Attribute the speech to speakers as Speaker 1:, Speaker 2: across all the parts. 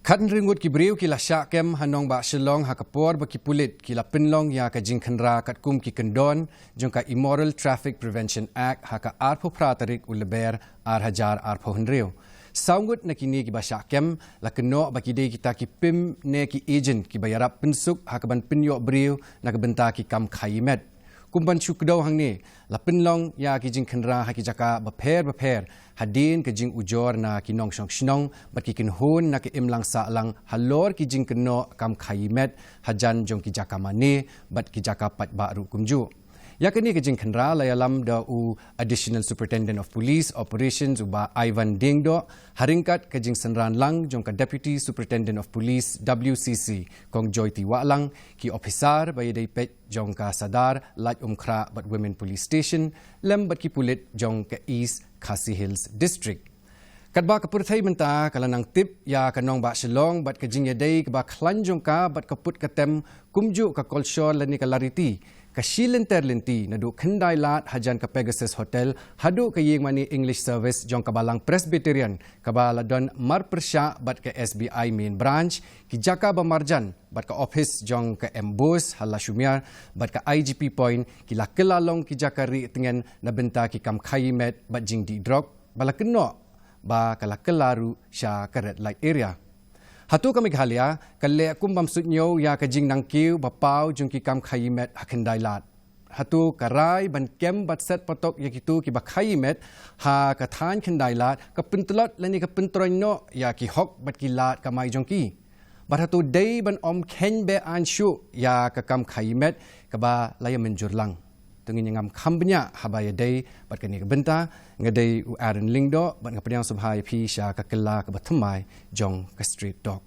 Speaker 1: Kan ringut ki beriu ki la syak kem hanong ba shelong hakapor ba ki pulit ki la penlong ya ka jing khenra kat kum ki kendon jong ka Immoral Traffic Prevention Act haka arpo pratarik uleber hajar arpo henreu. Saungut na kini ki ba syak kem la keno ba ki dei kita ki pim ne ki agent ki bayarap pensuk hakaban penyo beriu na kebenta ki Kam Khaïi met. Kumban chukdaw hang ni la penlong ya ki jing khenra haki jaka baper hadin ke jing ujor na ki nong shong shnong bat ki kinhun na ki imlang sa lang halor ki jing keno Kam Khaïi met hajan jong ki jaka mane bat ki jaka pat ba ru kumju ya kini ke jing khenra la yalam da u Additional Superintendent of Police Operations uba Ivan Dingdo haringkat ke jing senran lang jong ka Deputy Superintendent of Police WCC kong Joy Tiwa lang ki officer bay dei pet jong ka sadar laj umkra bat Women Police Station lem bat ki pulit jong ka East Khasi Hills District. Kadba kapurthai menta kalanang tip ya kanong ba shelong bat ka jing yadai ka klanjong ka bat kaput katem kumju ka kolshor lani ka lariti ka shilenter-linti na du kendai lat hajan ka Pegasus Hotel hadu ka ying mani English Service jong kabalang Presbyterian kabaladon marpersya bat ka SBI main branch ki jaka ba marjan bat ka office jong ka Embus hala shumyar bat ka IGP point ki la kelalong ki jaka ri tengen na benta ki Kam Khaïi met bat jing di drop bala keno ba kala kelaru sya ka red light area. Hatu kami ghalia kalle kumbam sutnyo ya ka jing nangkiu bapau jong ki Kam Khaïi met hakendai lat. Hatu karai ban kem bat set patok ya kitu ki ba Khaïi met ha ka than kendai lat ka pentelot lani ka pentroino ya ki hok bat ki lat ka mai jong ki. Bat hatu dei ban om ken be anshu ya ka Kam Khaïi met ka ba laya menjur lang. Tungin ngam khambnya habaya dei bat kani ka benta ngadei u Aaron Lingdo bat ngapanyang subhai phi sha ka kella ka bathmai jong ka street dog.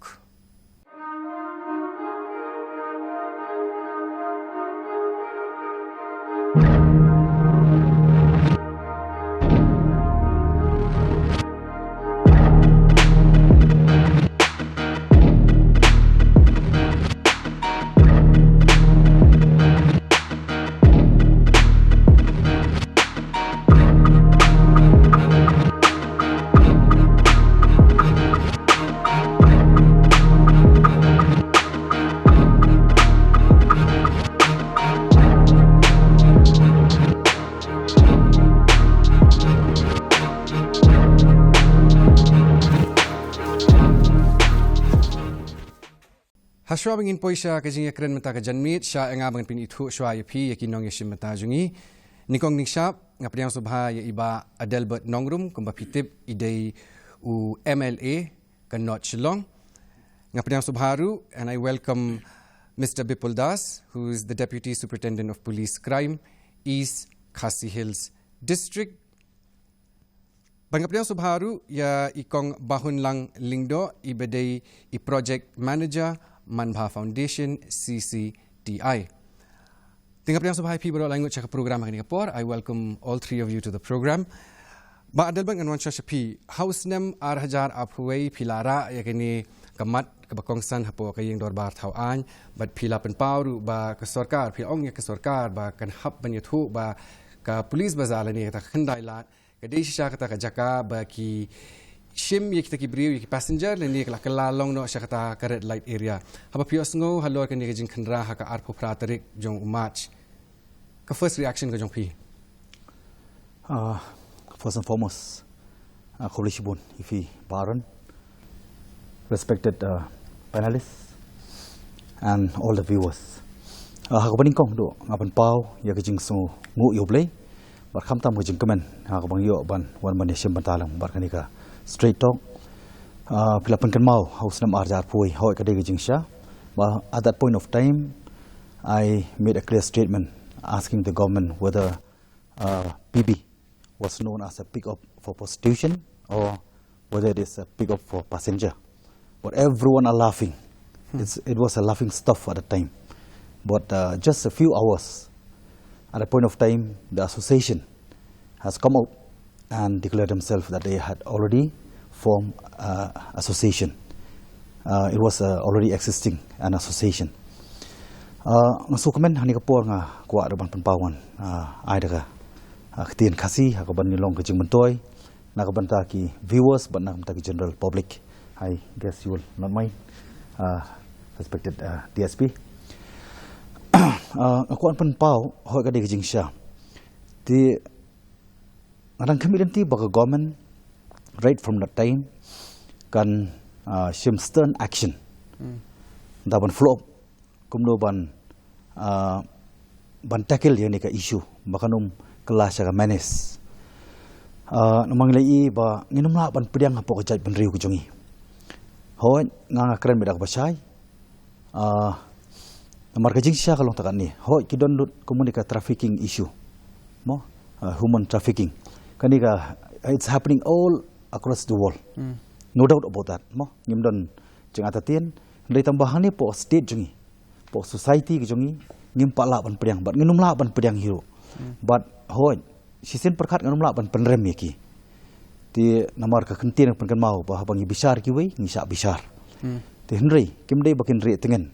Speaker 1: Haswa bangin po siya kasi yakren mata ka janmit siya nga bangin pinithu siya yapi yakinong yashim mata jungi nikong ningshap nga priyang subha ya iba Adelbert Nongrum kumba pitip idei u MLA kanot Shillong nga priyang subharu, and I welcome Mr. Bipul Das, who is the Deputy Superintendent of Police Crime East Khasi Hills District. Bangapnyang subharu ya ikong bahun lang lingdo ibedei i project manager Manbha Foundation CCDI. Tingapnyang subhay pi baro langut sa program kini kapor. I welcome all three of you to the program. Ba adal bang anwan shapi house nem hajar aphuai pilara ya kini kamat kabakongsan hapo kayeng dorbar thawan bat pila penpauru ba ke sarkar pilong ya ke sarkar ba kan hab banyathu ba ka police bazala ni kata khandai lat kadai sha kata ka jaka ba ki shim ye kita ki briu ye passenger le ni kala kelalong no sha kata ka red light area haba pios ngo halor kan ni jing khandra ha ka arpo pratarik jong umach ka first reaction ka jong pi
Speaker 2: first and foremost kolishibun ifi baron respected panelists and all the viewers. Hakabaning kong do ngapan pau ya kajing so ngu yoblay bar kham tam kajing kamen hakabang yo ban wan manishim bantalang bar kanika straight talk pilapan kan mau house nam arjar pui hoy kadai kajing sha. But at that point of time I made a clear statement asking the government whether PB was known as a pick-up for prostitution or whether it is a pick-up for passenger. But everyone are laughing. It was a laughing stuff at the time. But just a few hours, at a point of time, the association has come out and declared themselves that they had already formed association. It was already existing an association. Ngasukamen hani kapor nga kuwa raban panpawan ay daga ketian kasih hakaban nilong kajing mentoy nakabanta ki viewers ban nakabanta ki general public I guess you will not mind, respected DSP. Aku pun pau hoi ka dek jing sha. Di ngarang kami nanti baka government right from that time kan shim stern action. Da ban flop kumno ban tackle yang ni ka issue bakanum kelas ka menace. Namang lai ba nginum la ban pediang apa ka jaj ban riu ku jongi. Hoi nganga keren bedak basai. Namar ka jing sha kalong takan ni. Hoi kidon lut komunika trafficking issue. Mo human trafficking. Kanika it's happening all across the world. No doubt about that. Mo ngim don jeng atatien dari tambahan ni po state jongi. Po society ki jongi ngim pa la ban pediang bat nginum la ban pediang hero. But hoi sisin perkat nginum la ban penrem ki. Ti namar ka kentin penkan mau bah bangi besar ki wei ngisa besar. Ti henry kim dei bakin re tengen.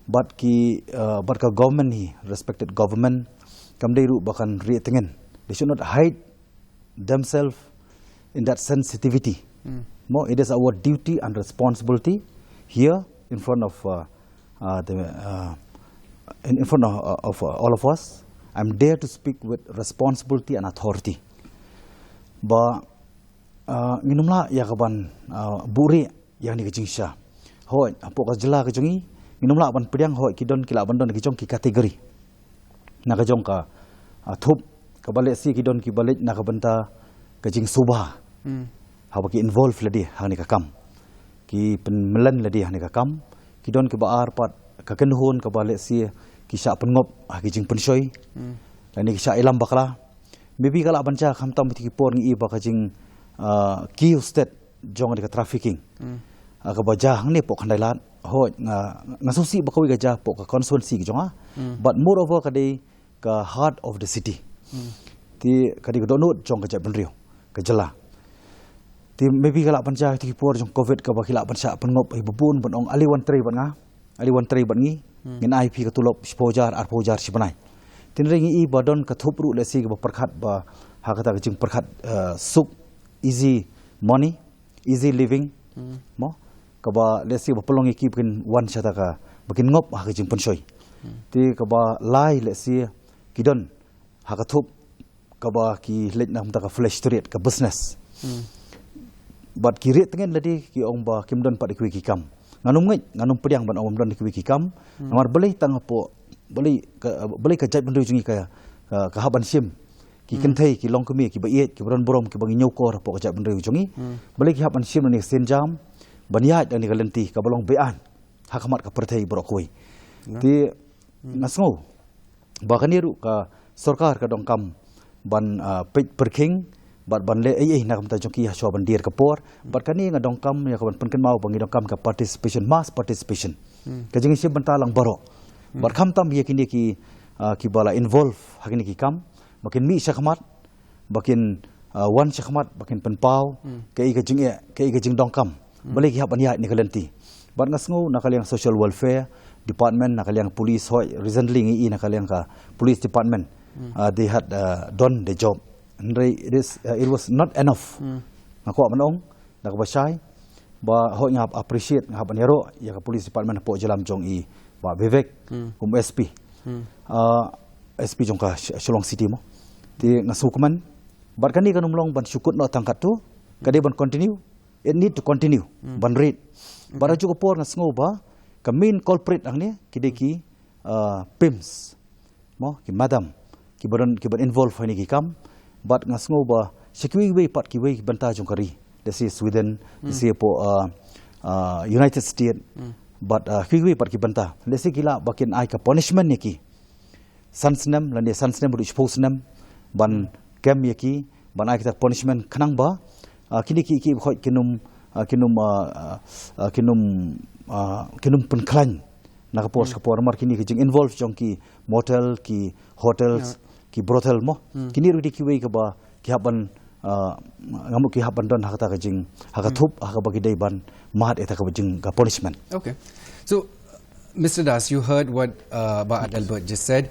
Speaker 2: But ka government ni respected government kam dei ru bakan re tengen. They should not hide themselves in that sensitivity. More, it is our duty and responsibility here in front of in front of all of us. I'm there to speak with responsibility and authority. Ba nginumla ya kaban buri yang ni kecing sya. Hoi apo ka jela ka jongi nginumla ban pediang hoi kidon kila bandon ki jong ki kategori. Na ka jong ka thup ka balik si kidon ki balik na ka banta ka jing subah. Hawa ki involve ladi hang ni ka kam. Ki penmelan ladi hang ni ka kam. Kidon ki baar pat ka kenhun ka balik si ki sya pengop ki jing pensoi. Lani ki sya ilam bakla. Maybe kala banca kam tam ti ki por ngi ba ka jing ki state jong di ka trafficking. Ka baja hang ni pok handai lat ho ngasusi ba kawi gaja pok ka constituency ki jonga. But moreover ka dei ka heart of the city. Ti ka di ka donut jong ka ja benrio ka jela. Ti maybe kala banca ti ki por jong covid ka ba kila banca pengop ai bubun ban ong ali wan trei ban nga. Ali wan trei ban ngi ngin IP ka tulop spojar ar pojar si banai. Tin ringi i badon ka thupru le si ka perkhat ba ha kata ka jing perkhat suk easy money easy living mo ka ba le si ba pelong ki bikin wan chata ka bikin ngop ha ka jing pensoi ti ka ba lai le si kidon ha ka thup ka ba ki let na ka flash street ka business but ki ret tengen ladi ki ong ba kimdon pat ki kam nganum ngai nganum pediang ban ong don ki kam namar belih tang po boleh ka jat bendu jungi ka haban sim ki kenthei ki longkemi ki baiet ki bron borom ki bangi nyokor po ka jat bendu jungi boleh ki haban sim ni senjam baniat ni kalenti ka bolong bean hakamat ka perthei borok koi ti ngasngo bakaniru ka sarkar ka dongkam ban perking ban le ai na kam ta jongki ha so ban dir ka por bat kani nga dongkam ya ka ban penken mau bangi dongkam ka participation mass participation ka jingi sim bantalang baro But kam tam ye kini ki bala involve hakini ki kam bakin mi syakmat bakin wan syakmat bakin penpau ke ka jing dongkam balik ki hapan ya ni kalenti but ngasngu nakaliang social welfare department nakaliang police hoi recently ngi nakaliang ka police department they had done the job and it was not enough ngako manong nakabasai ba hoi ngap appreciate ngapan yaro ya ka police department po jelam jong i ba bevek SP SP jong ka Shillong City mo ti ngasukuman bat kani kanum long ban syukut no tangkat tu kade ban continue it need to continue ban read bara juga por ngasngo ba ka main culprit ang ni kide ki PIMS mo ki madam ki ban involve ni ki kam bat ngasngo ba sekwi we pat ki we banta jong kari this is Sweden this is po United States but kwi pat ki banta lesi kila bakin ai ka punishment ni ki sansnem lande sansnem bu exposenam ban kem yaki ban ai ka punishment khanang ba kini ki khoi kinum penklan na ka pos ka por mar kini ki jing involve jong ki motel ki hotels ki brothel mo kini ru di ki we ka ba ki haban ngamuk ki haban don hakata ka jing hakathup haka bagi dai ban mat eta ka jing ka punishment.
Speaker 1: Okay, so Mr. Das, you heard what Ba Adalbert just said.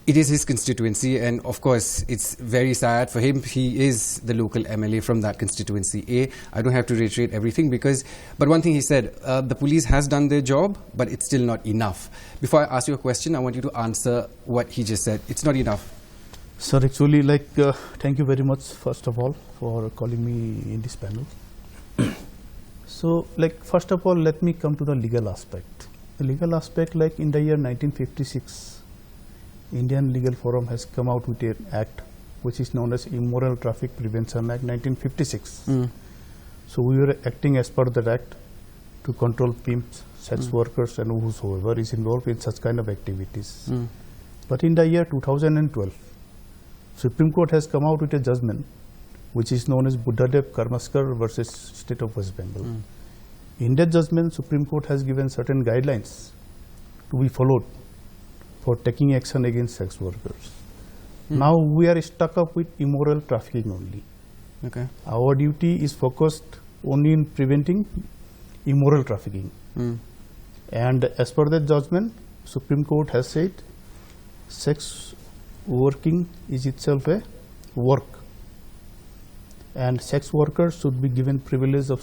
Speaker 1: It is his constituency, and of course, it's very sad for him. He is the local MLA from that constituency. I don't have to reiterate everything but one thing he said, the police has done their job, but it's still not enough. Before I ask you a question, I want you to answer what he just said. It's not enough.
Speaker 3: Sir, actually, thank you very much, first of all, for calling me in this panel. So, first of all, let me come to the legal aspect. The legal aspect, in the year 1956, Indian Legal Forum has come out with an act which is known as Immoral Traffic Prevention Act 1956. So we were acting as per that act to control pimps, sex workers and whosoever is involved in such kind of activities. But in the year 2012, Supreme Court has come out with a judgment which is known as Buddhadev Karmaskar versus State of West Bengal. In that judgment, Supreme Court has given certain guidelines to be followed for taking action against sex workers. Now we are stuck up with immoral trafficking only.
Speaker 1: Okay.
Speaker 3: Our duty is focused only in preventing immoral trafficking. And as per that judgment, Supreme Court has said sex working is itself a work, and sex workers should be given privilege of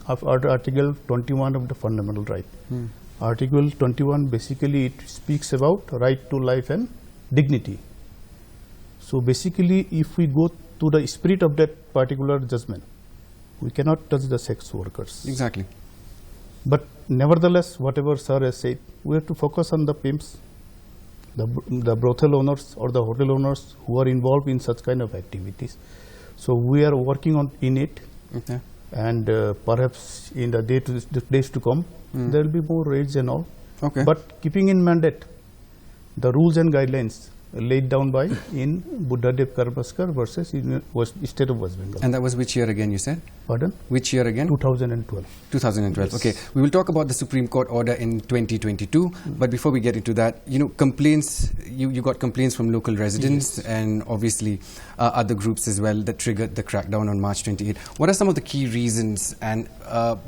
Speaker 3: Article 21 of the Fundamental Right. Article 21 basically it speaks about right to life and dignity. So basically, if we go to the spirit of that particular judgment, we cannot touch the sex workers.
Speaker 1: Exactly.
Speaker 3: But nevertheless, whatever sir has said, we have to focus on the pimps, the brothel owners or the hotel owners who are involved in such kind of activities. So we are working in it.
Speaker 1: Okay.
Speaker 3: And perhaps in the days to come, there will be more raids and all.
Speaker 1: Okay.
Speaker 3: But keeping in mind that the rules and guidelines laid down by in Buddhadev Karmaskar versus State of West Bengal.
Speaker 1: And that was which year again, you said?
Speaker 3: Pardon?
Speaker 1: Which year again?
Speaker 3: 2012.
Speaker 1: 2012.
Speaker 3: Yes.
Speaker 1: Okay. We will talk about the Supreme Court order in 2022. But before we get into that, complaints, you got complaints from local residents and obviously other groups as well that triggered the crackdown on March 28. What are some of the key reasons and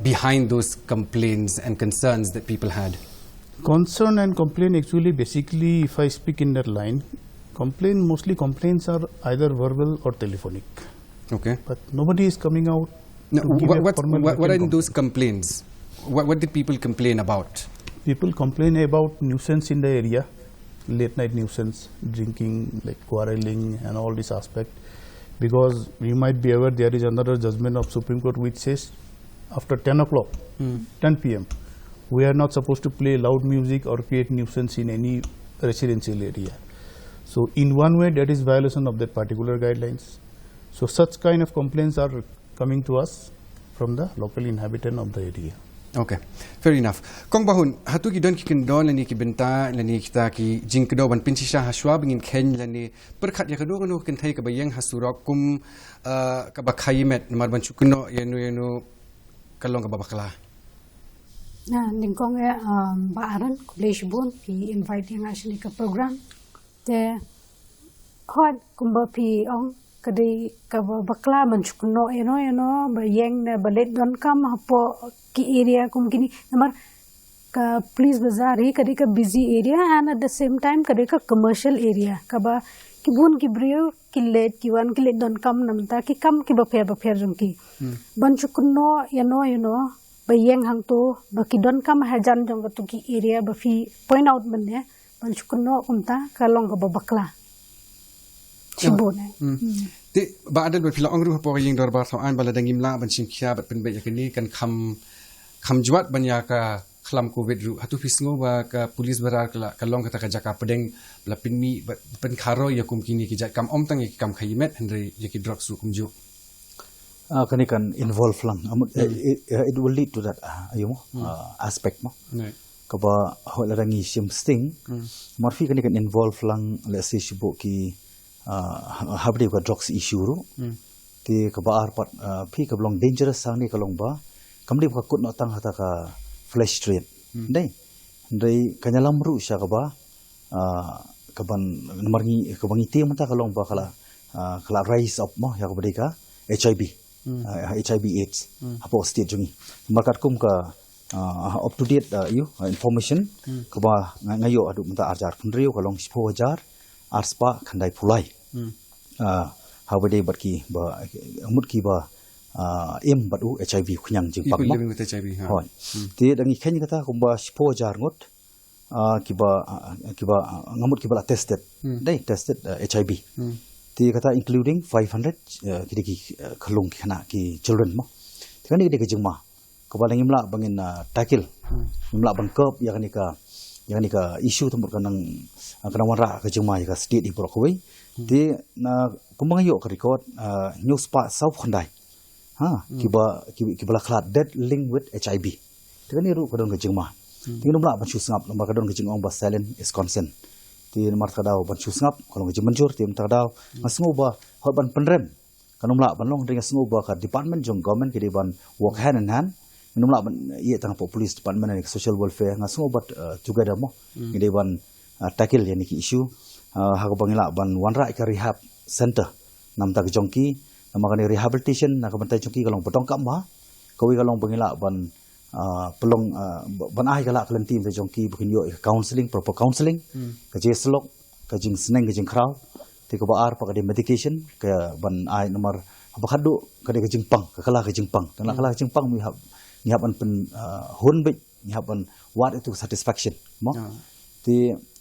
Speaker 1: behind those complaints and concerns that people had?
Speaker 3: Concern and complaint actually basically, if I speak in that line, mostly complaints are either verbal or telephonic.
Speaker 1: Okay.
Speaker 3: But nobody is coming out.
Speaker 1: Now,
Speaker 3: to give a formal
Speaker 1: what are
Speaker 3: written
Speaker 1: those complaints? What did people complain about?
Speaker 3: People complain about nuisance in the area, late night nuisance, drinking, quarreling and all this aspect. Because you might be aware there is another judgment of Supreme Court which says after 10 o'clock, 10 p.m., we are not supposed to play loud music or create nuisance in any residential area. So in one way that is violation of that particular guidelines. So such kind of complaints are coming to us from the local inhabitant of the area.
Speaker 1: Okay, fair enough. Kong bahun, hatu ki don ki kendon lani ki benta lani kita ki jing kedo ban pinsisha haswa bingin ken lani perkat ya kedo kanu kentai ke bayang hasurok kum ka Khaïi met nomor ban chukuno yenu kalong ka babakla.
Speaker 4: Nah, lingkong baaran kulish bun pi invite yang asli ke program. Te hot kumba pi ong kadi ka bakla manchukuno eno bayang na balet don kam hapo ki area kum kini namar ka police bazaar hi kadi ka busy area and at the same time kadi ka commercial area kaba kibun kibrio kilet kiwan kilet don kam namta ki kam ki bapher jongki banchukuno eno bayang hang tu bakidon kam hajan jong tu ki area bafi point out benne banchukuno kumta kalong ka babakla chibone
Speaker 1: ti ba adal ba pila ongru po ying dorbar tho an bala dangim la ban singkya bat pen be yakini kan kham juat banya ka khlam covid ru hatu fisngo ba ka police barar kala kalong kata ka jaka pedeng bla pinmi pen kharo yakum kini ki kam om tang ki Kam Khaïi met andre yaki drugs ru kumju
Speaker 2: Kani kan involve lang. It will lead to that aspect mo. Kaba hola rangi sim sting. Morfi kani kan involve lang let's say sibo ki habdi ka drugs issue ru. Ti kaba arpat phi kablong dangerous sang ni kalong ba. Kamdi ka kut no tang hata ka flash trade. Dai. Dai kanyalam ru sya kaba kaban marngi kabangi ti mata kalong ba kala rise up mo ya kabadi ka HIV. HIV AIDS apo state jungi markat kum ka up to date information kaba ngayo adu mata arjar punrio kalong 10,000 arspa khandai phulai hawade batki ba mutki ba em batu HIV khunyang jing
Speaker 1: People
Speaker 2: pakma
Speaker 1: living with HIV.
Speaker 2: hoi te dangi khen kata kumba sipo jar ngot kiba ngamut kiba tested dai tested HIV te kata including 500 kidiki khalung khana ki children mo tikani kidiki jingma kabala ngimla bangin tackle ngimla bang kop yakni ka issue tumur kanang wanra ka jingma ya state di prokoi te na kumbang yo ka record news pa south khandai kiba khlat dead link with HIV tikani ru kadon ka jingma tingin mula ban chusngap nomor kadon ka jingong ba silent is consent ti nomor tadaw ban chusngap kalau ka jingmanjur ti tadaw ngasngo ba hot ban penrem kanomla ban long ring ngasngo ba ka department jong government ki ban work hand in hand nomla ban ye tang police department and social welfare ngasngo ba together mo ki ban tackle yani ki issue ha ka bangila ban wanra ka rehab center nam tak jongki namagani rehabilitation na kabantai jongki kalong potong kam ba kawi kalong bangila ban pelong ban ai kala klan team te jongki bukin yo counseling proper counseling ka je slok ka jing sneng ka jing kraw te ko ba ar pa ka de medication ka ban ai nomor apa khadu ka de ka jing pang ka kala ka jing pang tan kala ka jing pang mi hab an pen hun bit mi hab an what itu satisfaction mo te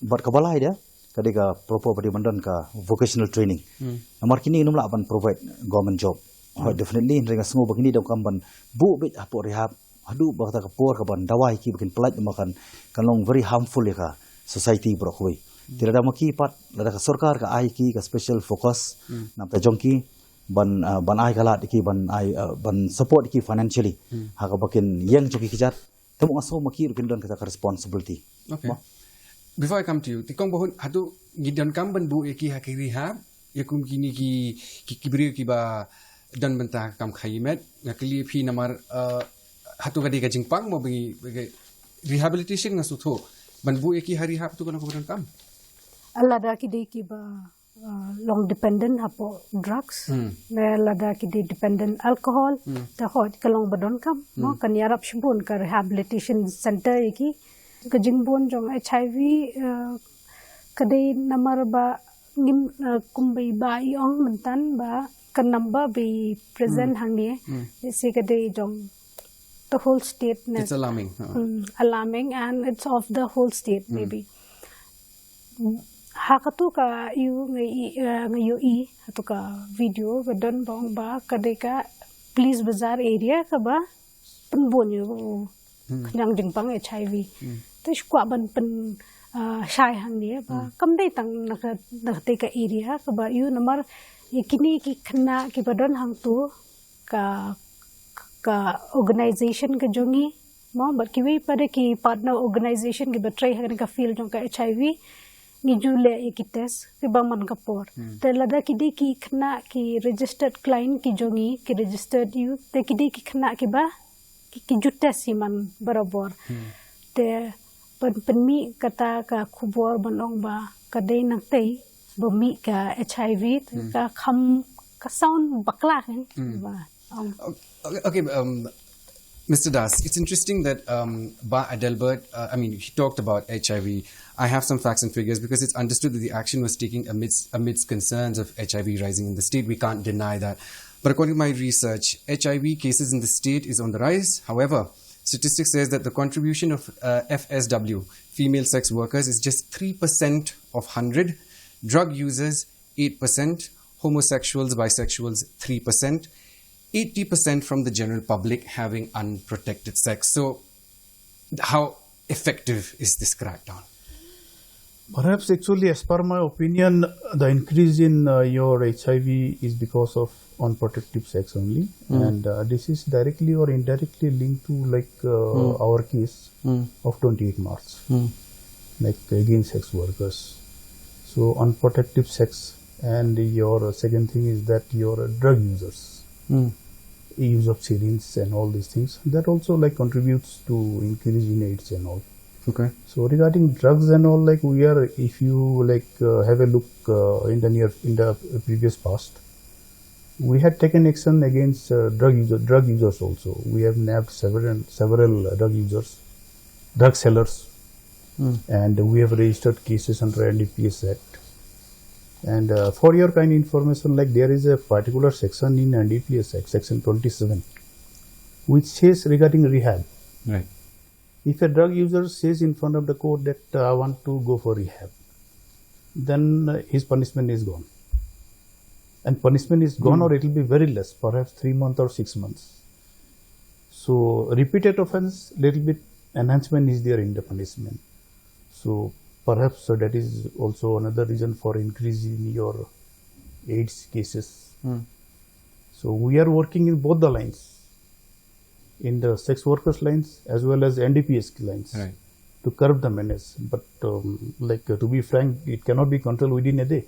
Speaker 2: bat ka balai dia ka de ka proper body mandan ka vocational training nomor kini nomla ban provide government job definitely ringa semua begini dong kam ban bu bit apo rehab hadu bakta kapor ka ban dawai ki bikin pelat makan kalong very harmful ya ka society brokoi tidak ada maki pat lada ka sarkar ka ai ki ka special focus na ta jongki ban ai kala ki ban support ki financially ha ka bakin yang joki kijat temu aso maki bikin don ka responsibility.
Speaker 1: Okay. Before I come to you, tikong bahun hatu gidan kam ban bu eki ha ki rehab yakum kini ki beri ki ba dan bentah Kam Khaïi met ngakli phi namar hatu kadi ka jingpang mo bagi rehabilitation nga sutho banbu eki hari hap tu kana ko kam
Speaker 4: alada ki de ki ba long dependent hapo drugs na alada ki de dependent alcohol ta hot kalong badon kam no kan yarap shbun ka rehabilitation center eki ka jingbon jong HIV kade namar ba ngim kumbai ba iong mentan ba kan number be present hangni jese kade jong the whole state.
Speaker 1: It's alarming.
Speaker 4: Alarming, and it's of the whole state maybe. Hakatu ka you ngayu hatu ka video badon bong ba kadeka police bazaar area ka ba penbon yo kanyang jingpang HIV. Tis kwa ban pen shy hang ni ba kam dai tang nakate ka area ka ba you namar yakini ki khna ki badon hang tu ka organization ka jongi mo but kiwi pada ki partner organization ki betray hagan ka field jong ka HIV ni jule ki test ki bangman ka por te lada ki de ki khna ki registered client ki jongi ki registered you te ki de ki khna ki ba ki jute siman barabar te penmi kata ka khubor banong ba ka de nang tei bami ka HIV ka kham ka sound bakla ba
Speaker 1: Okay, Mr. Das, it's interesting that Ba Adelbert, he talked about HIV. I have some facts and figures because it's understood that the action was taken amidst concerns of HIV rising in the state. We can't deny that. But according to my research, HIV cases in the state is on the rise. However, statistics says that the contribution of FSW, female sex workers, is just 3% of 100. Drug users, 8%. Homosexuals, bisexuals, 3%. 80% from the general public having unprotected sex. So, how effective is this crackdown?
Speaker 3: Perhaps actually, as per my opinion, the increase in your HIV is because of unprotected sex only. And this is directly or indirectly linked to our case of 28 March, against sex workers. So, unprotected sex, and your second thing is that your drug users. Use of syringes and all these things, that also contributes to increase in AIDS and all.
Speaker 1: Okay.
Speaker 3: So regarding drugs and all, we are, if you have a look in the previous past, we had taken action against drug users also. We have nabbed several drug users, drug sellers, and we have registered cases under NDPS Act. And for your kind information, like there is a particular section in NDPS Act, section 27, which says regarding rehab.
Speaker 1: Right.
Speaker 3: If a drug user says in front of the court that I want to go for rehab, then his punishment is gone. And punishment is gone, or it will be very less, perhaps 3 months or 6 months. So repeated offense, little bit enhancement is there in the punishment. So perhaps that is also another reason for increase in your AIDS cases. So we are working in both the lines, in the sex workers lines as well as NDPS lines,
Speaker 1: Right.
Speaker 3: to curb the menace. But to be frank, it cannot be controlled within a day.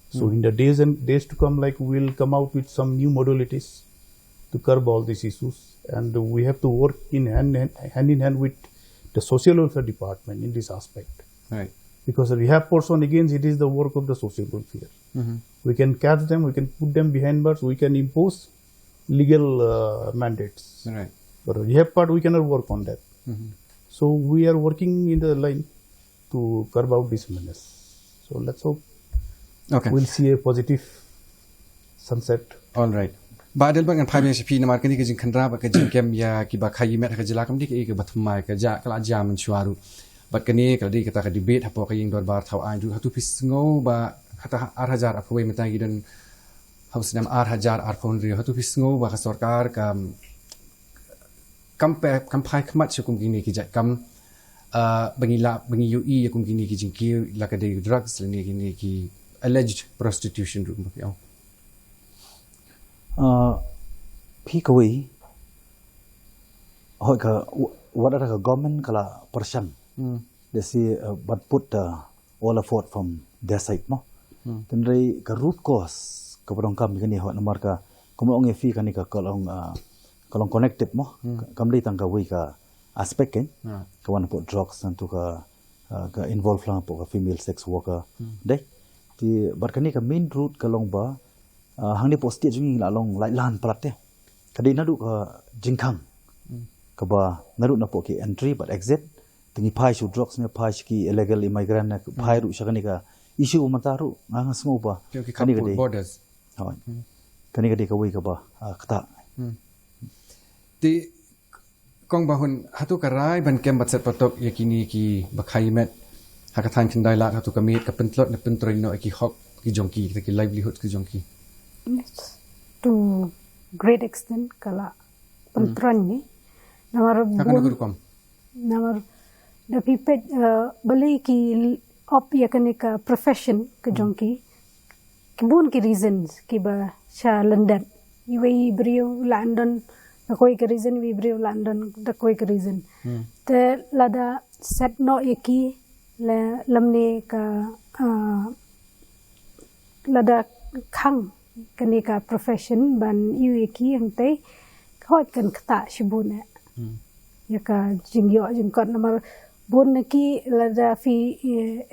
Speaker 3: So in the days to come, like we will come out with some new modalities to curb all these issues, and we have to work in hand in hand with the social welfare department in this aspect.
Speaker 1: Right.
Speaker 3: Because the rehab portion, again, it is the work of the social welfare. We can catch them, we can put them behind bars, we can impose legal mandates.
Speaker 1: Right.
Speaker 3: But the rehab part, we cannot work on that. So we are working in the line to curb out this menace. So let's hope
Speaker 1: Okay.
Speaker 3: we'll see a positive sunset.
Speaker 1: All right. Badal bang an phabi sipi na markani ke jing khandra ba ke jing kem ya ki ba khayi met ka jila kam dik e ke bathumai ka ja kala jam chuaru. Bat kani ka di kata ka debate hapo ka ying dor bar thau an ju hatu pis ngo ba hata 8000 apoi mata gi dan haus nam 8000 arphon ri hatu pis ngo ba ka sarkar ka kam phai khmat chukum gi ni ki ja kam bangi UI kum gi ni ki jing ki la ka de drugs ni ki ni ki alleged prostitution room ba piao.
Speaker 2: พี่กวีหอยกับวัดอะไรกับ government กับละ person they see but put all effort from their side มั้งแต่ในกับ root cause กับรองคำมีกันนี่หอยนำมาร์กก็มองเอฟีกันนี่กับก็ลอง connected มั้งกำลังตั้งกับวิกับ aspect กันกับวันพวก drugs นั่นตัวกับ involve ลังพวก female sex worker เด็กที่บัดกันนี่กับ main root กับลองบ่hang ni post jungi la long lai lan prate kadi nadu ka jingkhang ka ba naru na po ki entry but exit tingi phai shu drugs ne phai ki illegal immigrant na phai ru shakani ka issue mata ru nga smo ba
Speaker 1: kani ka borders
Speaker 2: hoy kani ka wi ka ba khata
Speaker 1: ti kong ba hun hatu ka rai ban kem bat set patok yakini ki bakhai met hakathan chandai la hatu ka met ka pentlot na pentroin no ki hok ki jongki ki livelihood ki jongki.
Speaker 4: Yes, to great extent kala pantran ni namar
Speaker 1: Akan
Speaker 4: namar the people bali ki op yakane ka profession ka jongki kibun ki reasons ki ba Sha Lyndet we brio London da koi ka reason we brio London da koi ka reason te lada set no yaki lamne ka lada khang kani ka profession ban yueki hangte khot kan khata shibune ya ka jingyo jingkot namar bon ki lada fi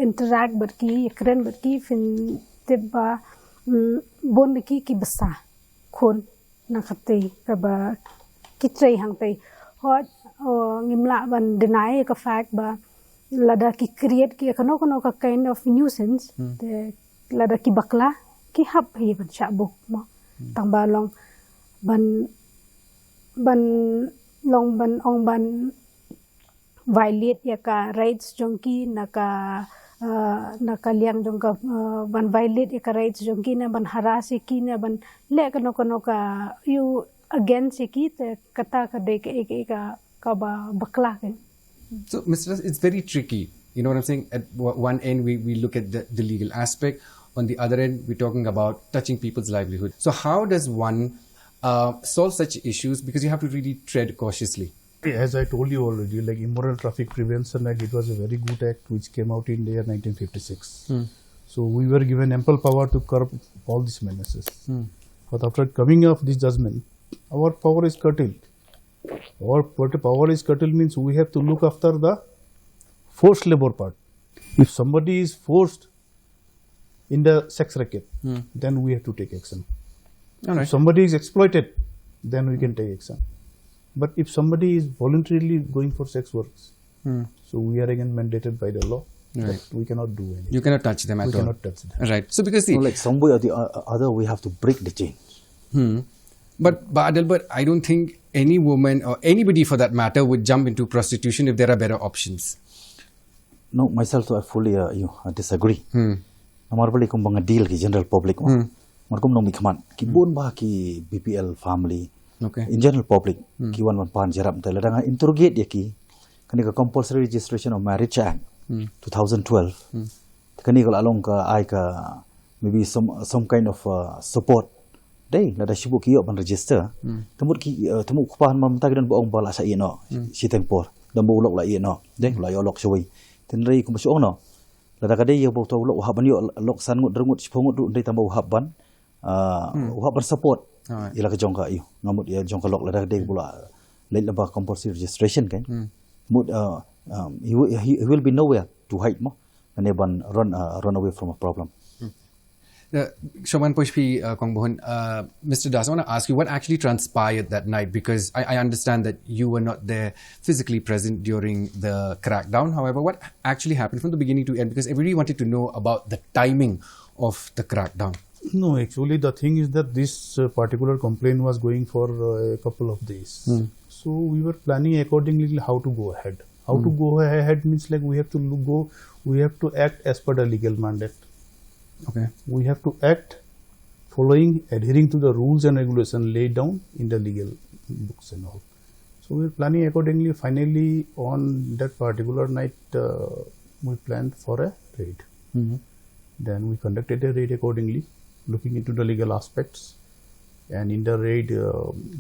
Speaker 4: interact bar ki kren bar ki fin tibba bon ki basa khon na khate ka ba kitrei hangte hot ngimla ban deny ka fact ba lada ki create ki kono ka kind of nuisance te lada ki bakla ki hap hi ban shabuk mo tang ba long ban ong ban violate ya ka rights jongki naka liang jong ka ban violate ya ka rights jongki na ban harass ki na ban le kono ka you against ki te kata ka de ka ba bakla ke.
Speaker 1: So Mr. It's very tricky, you know what I'm saying. At one end we look at the legal aspect. On the other end, we're talking about touching people's livelihood. So how does one solve such issues? Because you have to really tread cautiously.
Speaker 3: As I told you already, like Immoral Traffic Prevention Act, it was a very good act which came out in the year 1956. So we were given ample power to curb all these menaces. But after coming of this judgment, our power is curtailed. Our power is curtailed means we have to look after the forced labor part. If somebody is forced in the sex racket, then we have to take action.
Speaker 1: All right.
Speaker 3: If somebody is exploited, then we can take action. But if somebody is voluntarily going for sex works, so we are again mandated by the law
Speaker 1: Right.
Speaker 3: But we cannot do anything.
Speaker 1: You cannot touch them at
Speaker 3: We
Speaker 1: all.
Speaker 3: cannot touch them.
Speaker 1: Right. So because see,
Speaker 2: So like some way or the other, we have to break the chain.
Speaker 1: But Adelbert, I don't think any woman or anybody for that matter would jump into prostitution if there are better options.
Speaker 2: No, myself, I fully disagree. Normally, kung mga deal ki general public mo, markum nong mikman, ki bon ba ki BPL family,
Speaker 1: Okay.
Speaker 2: in general public, ki wan pan jarap tayo lang interrogate ya ki, kanika compulsory registration of marriage act, 2012, kanika along ka ay ka maybe some kind of support. Day, lada sibu ki ban register. Temut ki temut kupahan mamtag dan boong bala sa ino, si tempor, dan bolok la ino, day la yolok siwi. Tenrei kung masuk no, lada kadai ya bau tau lok haban yo lok san ngut drengut sipungut du day tambah haban, haban support. Ila ka jongka iyo, ngamut ya jongka lok lada kadai pula late laba compulsory registration kan. Mut he will be nowhere to hide mo, and ban run away from a problem.
Speaker 1: Shoman Pushpi Kongbohon, Mr. Das, I want to ask you what actually transpired that night, because I understand that you were not there physically present during the crackdown. However, what actually happened from the beginning to end, because everybody wanted to know about the timing of the crackdown.
Speaker 3: No, actually the thing is that this particular complaint was going for a couple of days. So we were planning accordingly how to go ahead. How to go ahead means like we have to act as per the legal mandate.
Speaker 1: Okay.
Speaker 3: We have to act adhering to the rules and regulations laid down in the legal books and all. So we are planning accordingly. Finally, on that particular night, we planned for a raid. Then we conducted a raid accordingly, looking into the legal aspects. And in the raid,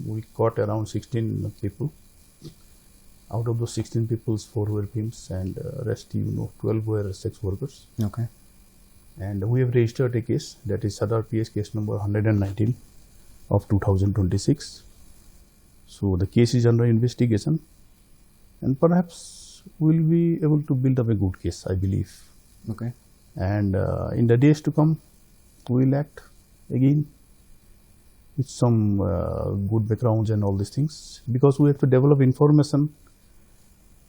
Speaker 3: we caught around 16 people. Out of those 16 people, 4 were pimps, and rest 12 were sex workers.
Speaker 1: Okay.
Speaker 3: And we have registered a case, that is Sadar PS case number 119 of 2026. So the case is under investigation, and perhaps we'll be able to build up a good case, I believe.
Speaker 1: Okay.
Speaker 3: And in the days to come, we'll act again with some good backgrounds and all these things, because we have to develop information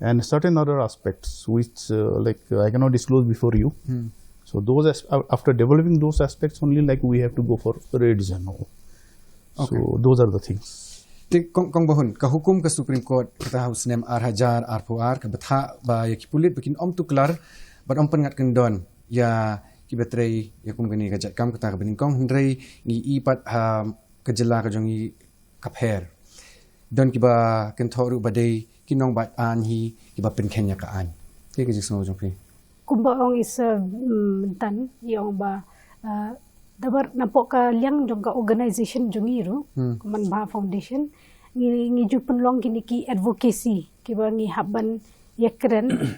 Speaker 3: and certain other aspects which I cannot disclose before you. So those after developing those aspects only, like we have to go for raids and all.
Speaker 1: Okay.
Speaker 3: So those are the things.
Speaker 1: Kong Bahun, ka hukum ka Supreme Court kata husnem arhajar arpuar ka batha ba ya kipulit bikin om tuklar bat om pengat kendon ya kibetrei ya kum gani ka kam kata ka bening kong hendrei ngi ipat kejela ka jongi kapher don kiba kentoru badai kinong bat anhi kiba pen kenya ka an ke jisno jongpi
Speaker 4: Kumbaong is tan yung ba dabar napok ka liang jong ka organization jong iru kuman ba foundation ngi jupen long kini ki advocacy kiba ngi haban yakren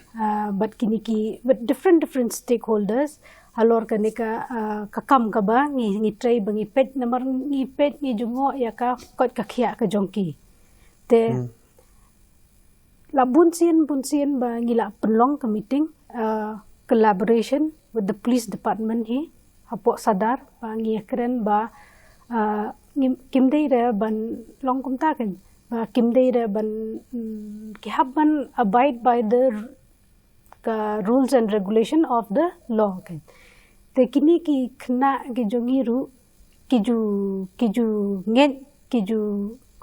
Speaker 4: but kini ki with different stakeholders alor kani ka kam ka ba ngi try bangi pet namar ngi pet ngi jungo ya ka kot ka khia ka jongki te la bunsian ba ngi la penlong ka meeting collaboration with the police department hi hapok sadar ba ngi kren ba kimdei re ban long kum ta kan ba kimdei re ban ki habban abide by the rules and regulation of the law kan te kini ki khna ki jongiru kiju ngen kiju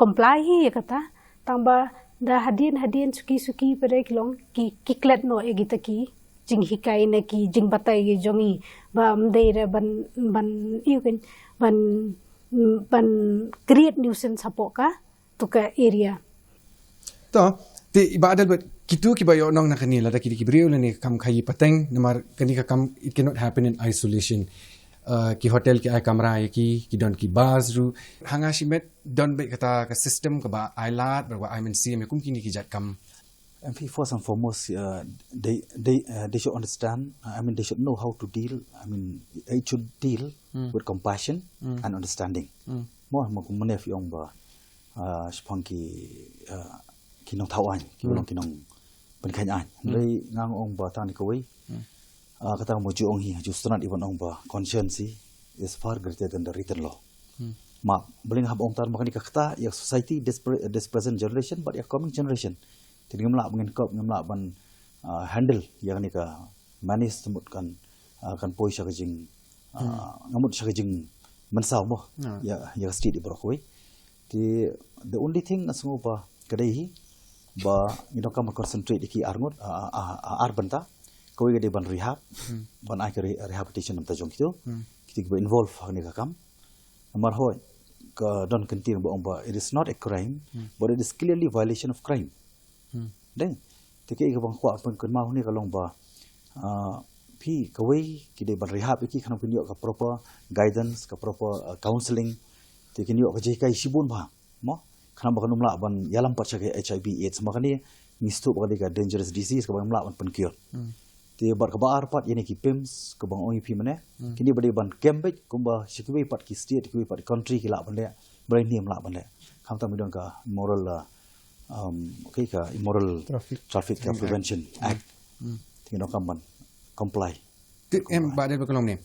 Speaker 4: comply hi kata tamba da hadian suki pada kilong ki klet no egita ki jing hikai na ki jing batai ki jongi ba mdei re ban you can ban create nuisance hapoka to ka area
Speaker 1: to ti ibadal but kitu ki bayo nong na kanila da kidi kibriyo ni Kam Khaïi pateng namar kani ka kam it cannot happen in isolation ki hotel ki ay kamera ki don ki bazru hanga shimet don be kata ka system ka ba ailat ba I mean see me kum kini ki jat kam.
Speaker 2: And first and foremost, they should understand. I mean, they should know how to deal. I mean, they should deal with compassion and understanding. More makumunef yung ba spangki kinong tawaan, kinong penikanyaan. Dari ngang ong ba tani kawai. Kata mo juong hi justran ibon ong ba conscience is far greater than the written law. Ma beling hab ong tar makani kata ya society this present generation but ya coming generation. Jadi ngamla mengin kop ngamla ban handle yang ni ka manis semut kan poi sya kejing ngamut sya kejing mensau mo ya state ibrokoi ti the only thing asungu ba kadai ba ngidok kam concentrate iki arngot banta koi gede ban rehab ban ai rehabilitation nam ta jong kitu kiti ba involve hani ka kam namar hoi ka don kentir ba it is not a crime but it is clearly violation of crime deng tiki ka bang kwa pen kun mau ni ka long ba phi kawai kide ban rehab iki khanam kinyo ka proper guidance ka proper counseling tiki kinyo ka jai kai sibun ba mo khanam ba kanum la ban yalam pat chake HIV AIDS makani nistu ba ka dangerous disease ka ban la ban pen kiot ti bar ka bar pat yani ki pims ka bang oi pi mane kini bade ban cambridge kumba sikwi pat ki state ki pat country ki la ban le brain niam la ban le kham ta mi don ka moral okay ka immoral traffic prevention act tinggal kamban comply
Speaker 1: Mbak Berkelong ni,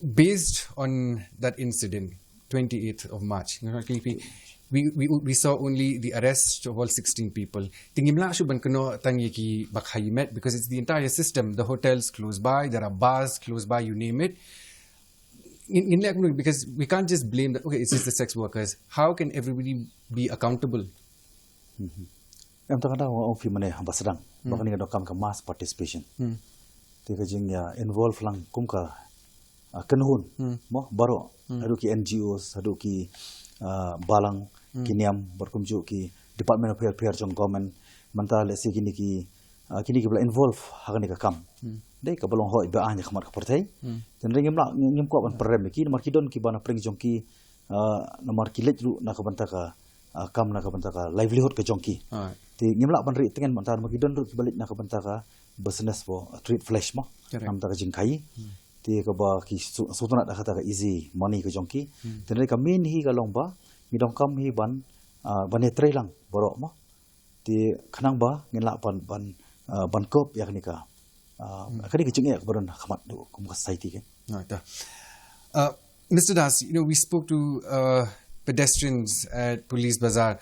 Speaker 1: based on that incident 28th of March, we saw only the arrest of all 16 people. Tingim la shu ban kano tangi ki Bakhayi met because it's the entire system. The hotels close by, there are bars close by, you name it. Because we can't just blame that, okay, it's just the sex workers. How can everybody be accountable?
Speaker 2: Em tak ada orang film mana hamba sedang. Bahkan ni ada kam mass participation. Tiga jing ya involve lang kum ka kenhun. Mo baru adu ki NGOs, adu ki balang kiniam berkumju ki Department of Health jong government manta lesi kini ki bela involve hakan ni ka kam. Dei ka belong hoi ba anya khamat ka partai. Dan ringim la ngim ko ban perem ki nomor ki don ki bana pring jong ki nomor ki lejlu na ka banta ka kam na ka banta ka livelihood ka jong ki. Ti ngimla ban ri tengen mantar magi don ru ki balik na ka banta ka business bo treat flesh mo nam ta ka jing kai ti ka ba ki sutuna da kata ka easy money ka jong ki ten ka min hi ka long ba mi dong kam hi ban ne tre lang borok mo ti khanang ba ngin la ban kop yak ni ka kani ka jing ek baron khamat du kum ka society ke
Speaker 1: Mr. Das, we spoke to pedestrians at Police Bazaar.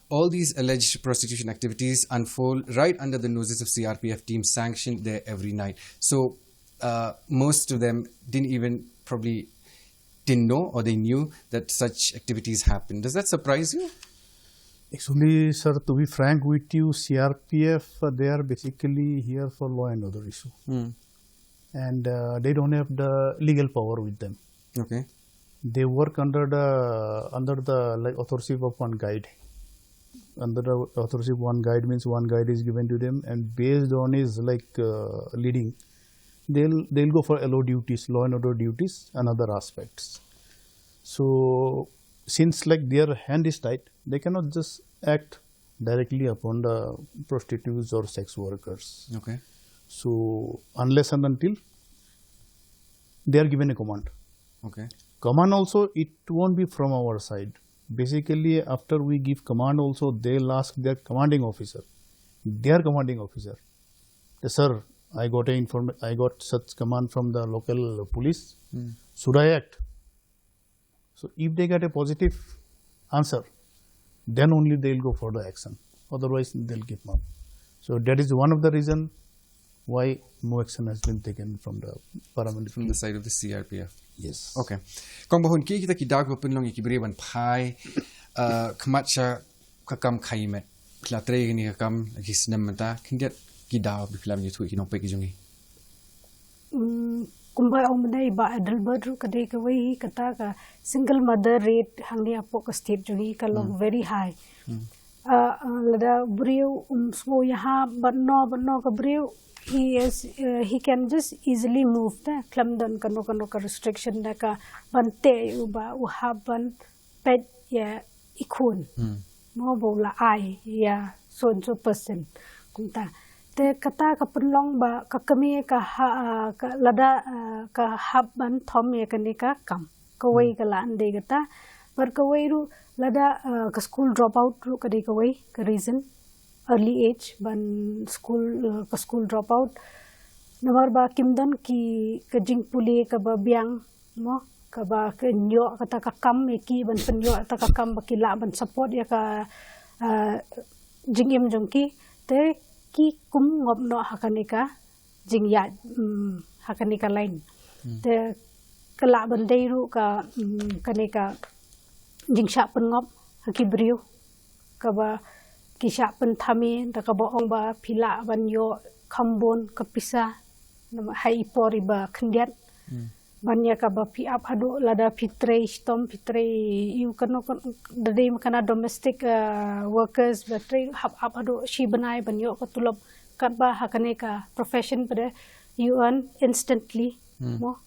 Speaker 1: All these alleged prostitution activities unfold right under the noses of CRPF teams sanctioned there every night. So most of them probably didn't know or they knew that such activities happened. Does that surprise you?
Speaker 3: Actually, sir, to be frank with you, CRPF, they are basically here for law and order issue. And they don't have the legal power with them.
Speaker 1: Okay.
Speaker 3: They work under the authorship of one guide. Under the authorship of one guide means one guide is given to them, and based on his leading, they'll go for LO duties, law and order duties, and other aspects. So since their hand is tight, they cannot just act directly upon the prostitutes or sex workers.
Speaker 1: Okay.
Speaker 3: So unless and until they are given a command.
Speaker 1: Okay.
Speaker 3: Command also, it won't be from our side. Basically, after we give command also, they'll ask their commanding officer. Their commanding officer. Sir, I got such command from the local police. Should I act? So if they get a positive answer, then only they'll go for the action. Otherwise, they'll give up. So that is one of the reason why no action has been taken from the paramilitary.
Speaker 1: From the side of the CRPF.
Speaker 3: Yes.
Speaker 1: Okay. Kung bahun kita kidag penlong ikibreban pai kemacha Kam Khaïi met klatre ni Kam gisnam mata kindiat kidaw biklam ni tu kinong pe kijungi.
Speaker 4: Kumbai om dai ba adal badru kadai ka wai kata ka single mother rate hangni apo ka state jungi ka long very high. Lada brio so yaha banno ka brio he can just easily move the klamdan kano ka restriction da ka bante uba uhaban pet ya ikun mo bola ai ya so person kumta te kata ka penlong ba ka kami ka lada ka haban thom ya kani ka kam kawai ka la ande gata bar kawai ru lada ka school drop out ru kadi kawai ka reason early age ban school drop out nomor ba kimdan ki ka jing puli ka ba biang mo ka ba ka nyo kata ka kam ki ban penyo ta ka kam ba kila ban support ya ka jingim jongki te ki kum ngob no hakanika jing ya hakanika lain te kelak bandai ru ka kanika jing syak pengop hakibrio ka ba kisyak pentami ta ka boong ba pila ban yo kambon kapisa nama hai pori ba kendiat banyak ka ba pi up adu lada pitre stom pitre you kano dade makana domestic workers ba tre hap up adu shi banai banyo ko tulop kat ba hakane ka profession pada you earn instantly mo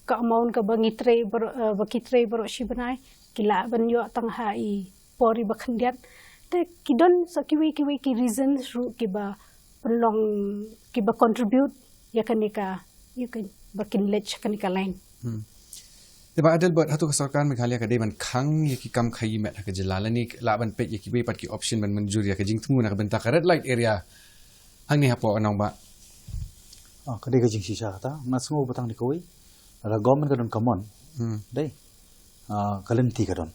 Speaker 4: ka amount ka bangi tre ba kitre baro shi banai kila banyo tang hai pori ba kendiat te kidon sa kiwi ki reasons ru ki ba pelong ki ba contribute ya kanika you can bakin lech kanika lain
Speaker 1: Tiba adil buat satu kesokan Meghalaya kadai ban Kam Khaïi met ke jalan ni la ban pet ki be pat ki option ban menjur ya ke jing temu nak bentak red light area hang ni hapo anong ba
Speaker 2: kadai ka jing shisha kata nasungo batang ni koi la government ka don common dai kalen ti ka don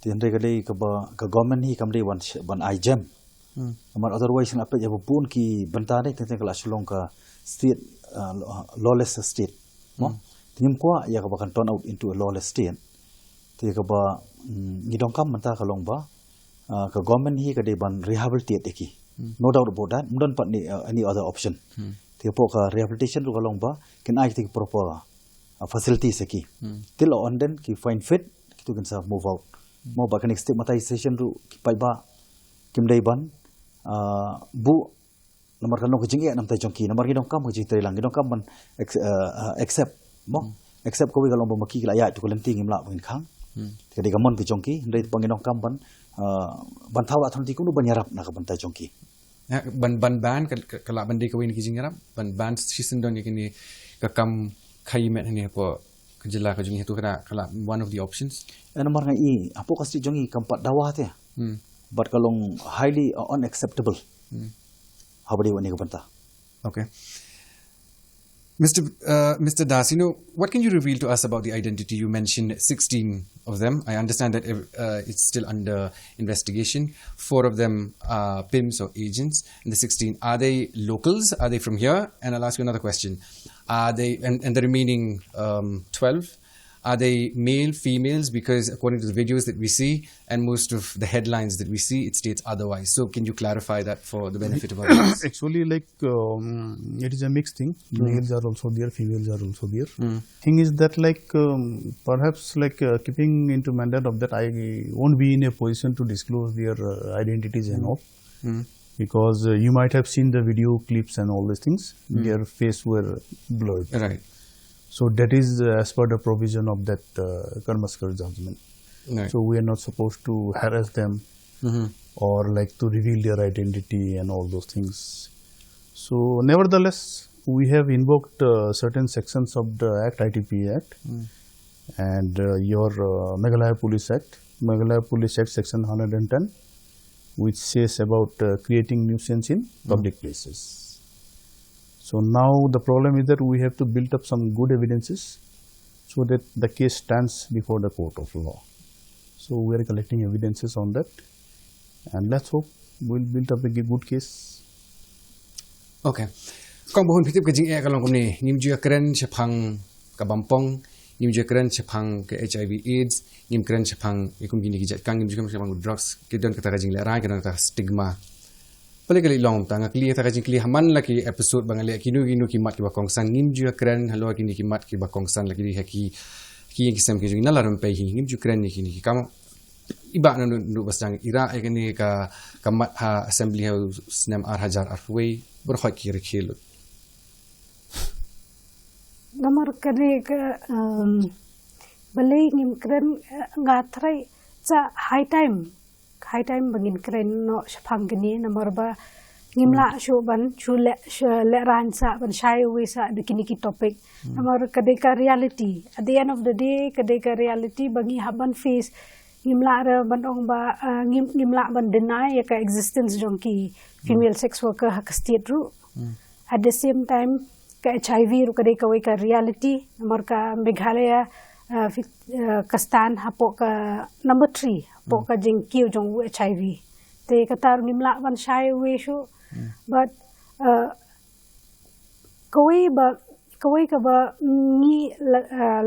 Speaker 2: tian dai kadai ka government hi kam dai ban ijem amar otherwise na pet ya pun ki benta dai teng kala sulong ka state lawless state mo tim ko ya ka bakan turn out into a lawless state ti ka ba ngidong kam menta ka long ba ka government hi ka dai ban rehabilitate eki no doubt about that mudon pat ni any other option ti po ka rehabilitation ru ka long ba can I take proper facilities eki till on then ki find fit ki tu kan sa move out mo ba kan stigmatization ru ki pai ba kim dai ban bu nomor kan ko jinge nam tai jongki nomor ki dong kam ko jing tai lang dong kam ban accept mo accept ko wi kalong ba maki la ya tu ko lenti ngim la bin khang ti ka mon pi jongki ndai pang dong kam ban thawa thon ti ku ban yarap na ka ban tai jongki
Speaker 1: ban kala bandi ka win ki jing yarap ban season don yakini ka Kam Khaïi met ni hapo kejela ka jing itu kala one of the options
Speaker 2: nomor ngai apo kasi jongi kampat dawa te but kalong highly unacceptable habari wani ka banta
Speaker 1: okay Mr. Das, what can you reveal to us about the identity? You mentioned 16 of them. I understand that it's still under investigation. 4 of them are PIMs or agents. And the 16, are they locals? Are they from here? And I'll ask you another question. Are they, and the remaining 12, are they male, females? Because according to the videos that we see and most of the headlines that we see, it states otherwise. So can you clarify that for the benefit of others?
Speaker 3: Actually, like it is a mixed thing. Males are also there, females are also there. Thing is that like perhaps like keeping into mandate of that, I won't be in a position to disclose their identities and all. Because you might have seen the video clips and all these things. Their face were blurred.
Speaker 1: Right.
Speaker 3: So that is as per the provision of that Karmaskar judgment.
Speaker 1: Right.
Speaker 3: So we are not supposed to harass them or like to reveal their identity and all those things. So nevertheless, we have invoked certain sections of the Act, ITP Act, and your Meghalaya Police Act, Section 110, which says about creating nuisance in public places. So now the problem is that we have to build up some good evidences so that the case stands before the court of law. So we are collecting evidences on that, and let's hope we'll build up a good case.
Speaker 1: Okay. Kong bohon pitip ke jing kalong kumni ngim jua keren chapang ka bampong ngim jua keren chapang ke HIV AIDS ngim keren chapang ikum gini kijat kang ngim jua chapang drugs ke don kata jing lerai ke don kata stigma. Paling long tanga kli ta kajing kli haman laki episode bangali kinu ki mat ki bakong sang ngim jua keren halo kini ki mat ki bakong sang laki di haki ki yang kisam ki jing nalaram pe hi ngim jua keren ni kini kam iba nu basang ira kini ka mat ha assembly house nem ar hajar arway berkhot ki rekhil
Speaker 4: nomor kene ke beli ngim keren ngatrai sa high time bangin keren no shapang gini nomor ba ngimla shu ban chu le ran sa ban shy away sa dikini ki topic nomor kade ka reality at the end of the day kade ka reality bangi haban face ngimla ra ban ong ba ngimla ban deny ya ka existence jong ki female sex worker ha ka state ru at the same time ka HIV ru kade ka ka reality nomor ka Meghalaya kastan hapo ka number 3 hapo ka jing kiu jong HIV te katar ngimla ban shy away shu but kawai ka ba ngi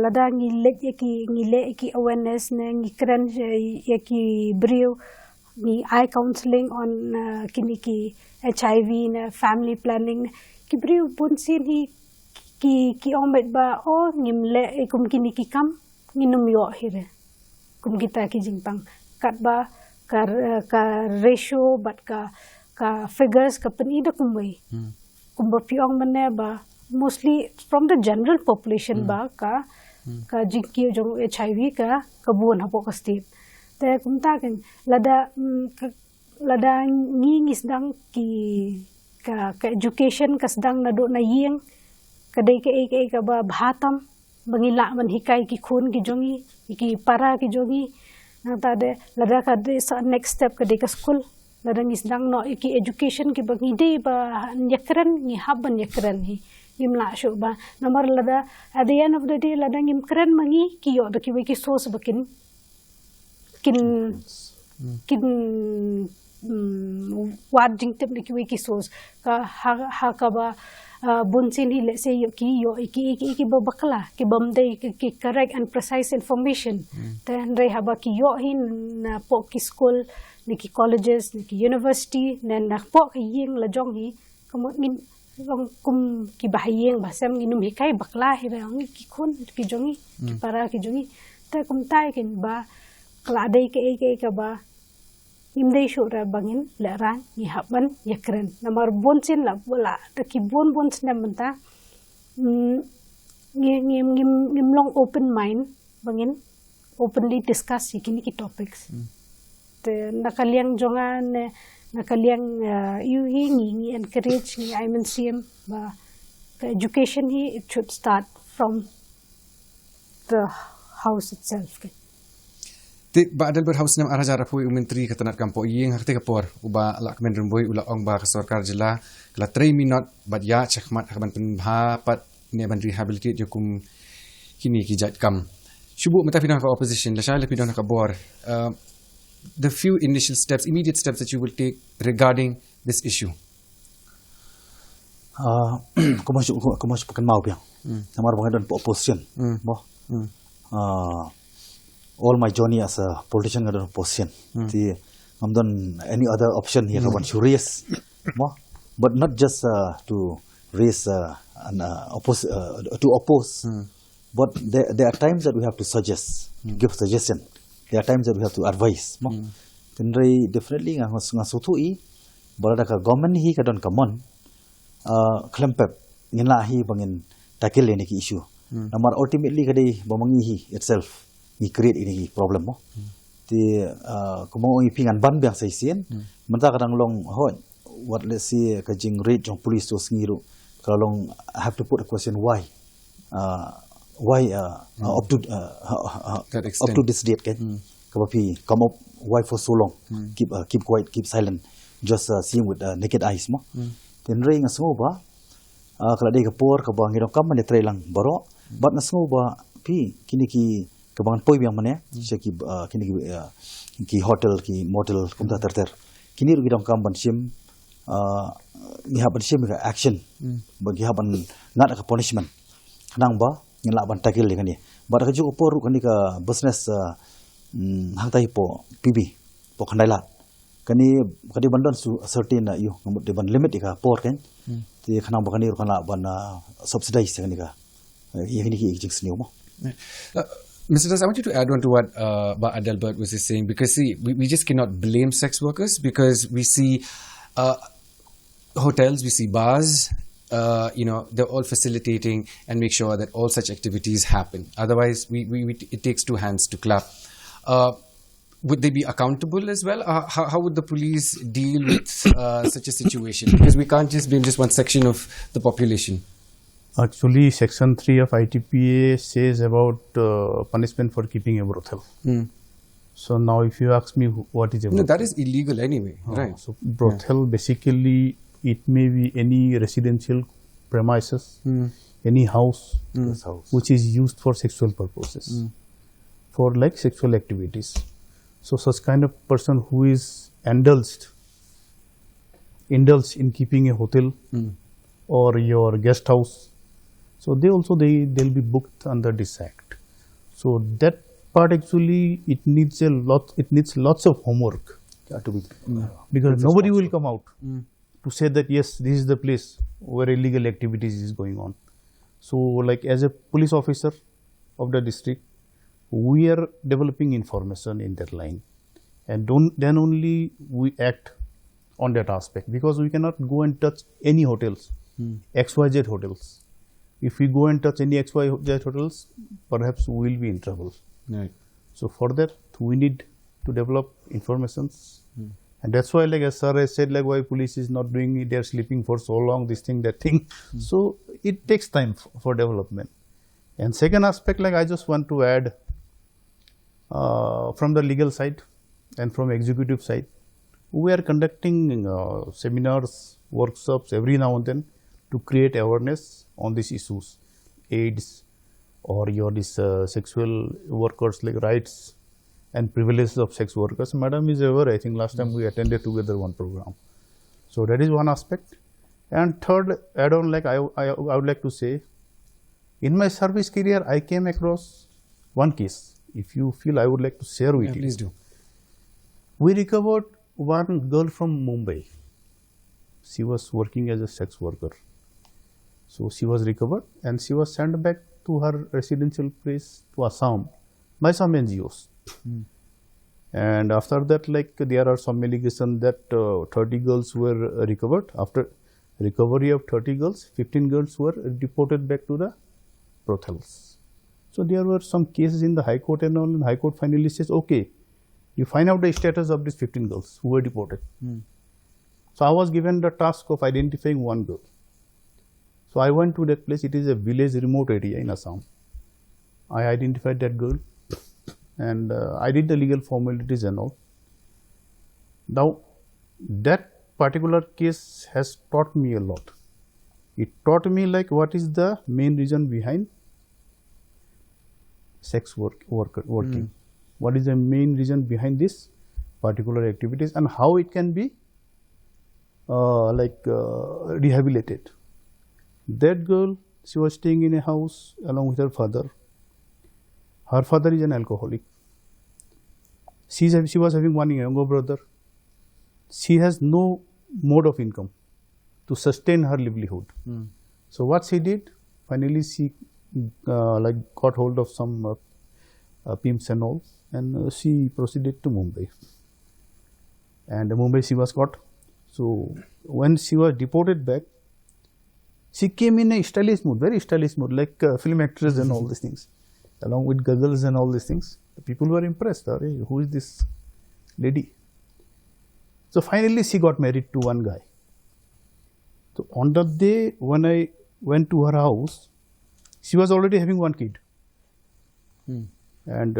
Speaker 4: lada ngi let yaki awareness na ngi kran yaki brio ngi eye counseling on kini ki HIV na family planning ki brio pun sin hi ki omet ba o ngim le kum kini ki kam nginum yo hire kum kita ki jingpang kat ba ka ratio but ka figures ka pen ida kumway kumba piong mane ba mostly from the general population ba ka jingki jong HIV ka buon hapo ka state te kumta kan lada ngingis dang ki ka education kas dang na do na yeng kadai ka ba bhatam bangila man hikai ki khun ki jongi ki para ki jongi nata de lada ka de next step kadai ka school lada ngis dang no ki education ki bangi de ba nyakran ni haban nyakran hi imla shu ba namar lada at the end of the day lada ngim kran mangi ki yo da ki we ki source bakin kin wad jing tep ki we ki source ka ha ka ba bunsin hi let's say ki ba bakla ki bamdai ki correct and precise information then re haba ki yo hin na po ki school ni ki colleges ni ki university nen na po ki yeng la jong hi ngin long kum ki bahayeng basam nginum hi kai bakla hi ra ngi ki khun ki jongi ki para ki jongi ta kum tai kin ba kla dai ke ka ba imdei shu ra bangin la ran ni haban yakren namar bonsin la bola ta ki bon sna menta ngim long open mind bangin openly discuss kini ki topics te nakaliang jongan nakaliang yu hi ngi encourage ni I mean CM ba education hi it should start from the house itself
Speaker 1: Ti ba adal berhaus nam araja rapui menteri katanat kampo yeng hakte kapor uba la kemendrum boy ula ong ba sarkar jela kala 3 minut bad ya chakmat haban penha pat ne ban rehabilitate yokum kini ki jat kam shubu mata pidana ka opposition la shala pidana ka bor the few initial steps immediate steps that you will take regarding this issue
Speaker 2: kuma pakan mau piang namar bangai don opposition bo all my journey as a politician got opposition the done any other option here one to raise but not just to raise to oppose but there are times that we have to suggest give suggestion there are times that we have to advise then definitely ngasutu balada ka government hi ka don kamon klempep ngila hi bangin tackle ni ki issue namar ultimately kadai bamangi hi itself ni create ini problem mo ti kumo ngi pingan ban biang sai sien menta kadang long what let's see ka jing rate jong police to ngiru kalong have to put a question why up to this date kan kapapi come up why for so long keep quiet keep silent just seeing with naked eyes mo tin ring asmo ba kala dei kapor ka bang ngidong kam ne tray lang baro but nasmo ba pi kini ki kabangan poi biang mana ki kini ki hotel ki motel kumta ter kini rugi dong kam ban sim ni haban sim ka action bagi haban ngat ka punishment nang ba ngila ban takil ni ba ka ju por kani ka business hang tai po pb po khandai la kani kadi bandon certain you ngamut de ban limit ka por kan ti khanang ba kani kana ban subsidize kani ka ini ki jinx ni mo
Speaker 1: Mr. Das, I want you to add on to what Adalbert was saying, because see, we just cannot blame sex workers because we see hotels, we see bars, they're all facilitating and make sure that all such activities happen. Otherwise, it takes two hands to clap. Would they be accountable as well? How would the police deal with such a situation? Because we can't just blame just one section of the population.
Speaker 3: Actually, Section 3 of ITPA says about punishment for keeping a brothel. So now if you ask me what is a brothel?
Speaker 1: No, that is illegal anyway, right?
Speaker 3: So brothel basically it may be any residential premises, any house which is used for sexual purposes, for like sexual activities. So such kind of person who is indulged in keeping a hotel or your guest house. So they'll be booked under this act. So that part actually it needs lots of homework
Speaker 2: To be,
Speaker 3: because nobody will come out to say that yes, this is the place where illegal activities is going on. So like as a police officer of the district, we are developing information in that line, and then only we act on that aspect, because we cannot go and touch any hotels, XYZ hotels. If we go and touch any XYZ hotels, perhaps we will be in trouble.
Speaker 1: Right.
Speaker 3: So for that, we need to develop informations, and that's why, like as sir has said, like why police is not doing it, they are sleeping for so long, this thing, that thing. So it takes time for development. And second aspect, like I just want to add, from the legal side and from executive side, we are conducting seminars, workshops every now and then to create awareness on these issues, AIDS, or this sexual workers, like rights and privileges of sex workers. Madam is aware, I think last time we attended together one program. So that is one aspect. And third add-on, like I would like to say, in my service career, I came across one case. If you feel, I would like to share with you.
Speaker 1: Please do.
Speaker 3: We recovered one girl from Mumbai. She was working as a sex worker. So she was recovered and she was sent back to her residential place to Assam by some NGOs. And after that, like there are some allegations that 30 girls were recovered. After recovery of 30 girls, 15 girls were deported back to the brothels. So there were some cases in the High Court, and all, and High Court finally says, okay, you find out the status of these 15 girls who were deported. So I was given the task of identifying one girl. So I went to that place. It is a village, remote area in Assam. I identified that girl, and I did the legal formalities and all. Now, that particular case has taught me a lot. It taught me like what is the main reason behind sex working. What is the main reason behind this particular activities, and how it can be rehabilitated. That girl, she was staying in a house along with her father. Her father is an alcoholic. She was having one younger brother. She has no mode of income to sustain her livelihood. So what she did, finally she got hold of some pimps and all, and she proceeded to Mumbai. And Mumbai she was caught. So when she was deported back, she came in a stylish mood, very stylish mood, like film actress and all these things, along with goggles and all these things. The people were impressed. Who is this lady? So finally she got married to one guy. So on the day when I went to her house, she was already having one kid. And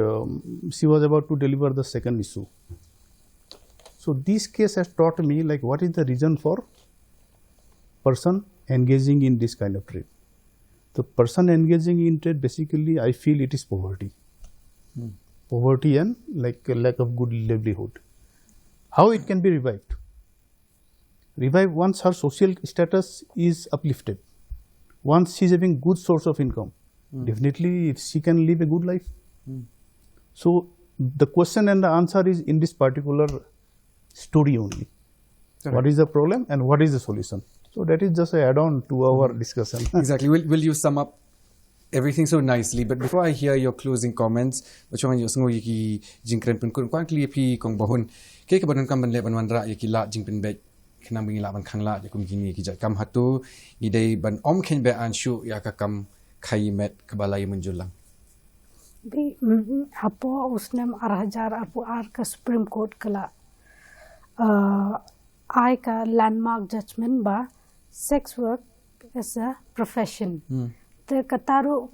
Speaker 3: she was about to deliver the second issue. So this case has taught me like what is the reason for person engaging in this kind of trade. The person engaging in trade, basically I feel it is poverty. Poverty and like a lack of good livelihood. How it can be revived? Revived once her social status is uplifted. Once she is having good source of income, definitely she can live a good life. So the question and the answer is in this particular story only. What is the problem and what is the solution? So that is just an add-on to our discussion.
Speaker 1: Exactly. Will you sum up everything so nicely? But before I hear your closing comments, macam mana you sengoh yaki jingkren pun kun kuan kli pi kong bahun ke ke badan kam ban le ban wan ra yaki la jingpen be kena bingi la ban khang la ya kum gini ki jat kam hatu ni dei ban om khen be anshu ya ka Kam Khaïi met kebalai menjulang.
Speaker 4: Bi apo usnam arhajar apo ar ka Supreme Court kala I ka landmark judgment ba sex work as a profession. Te kataru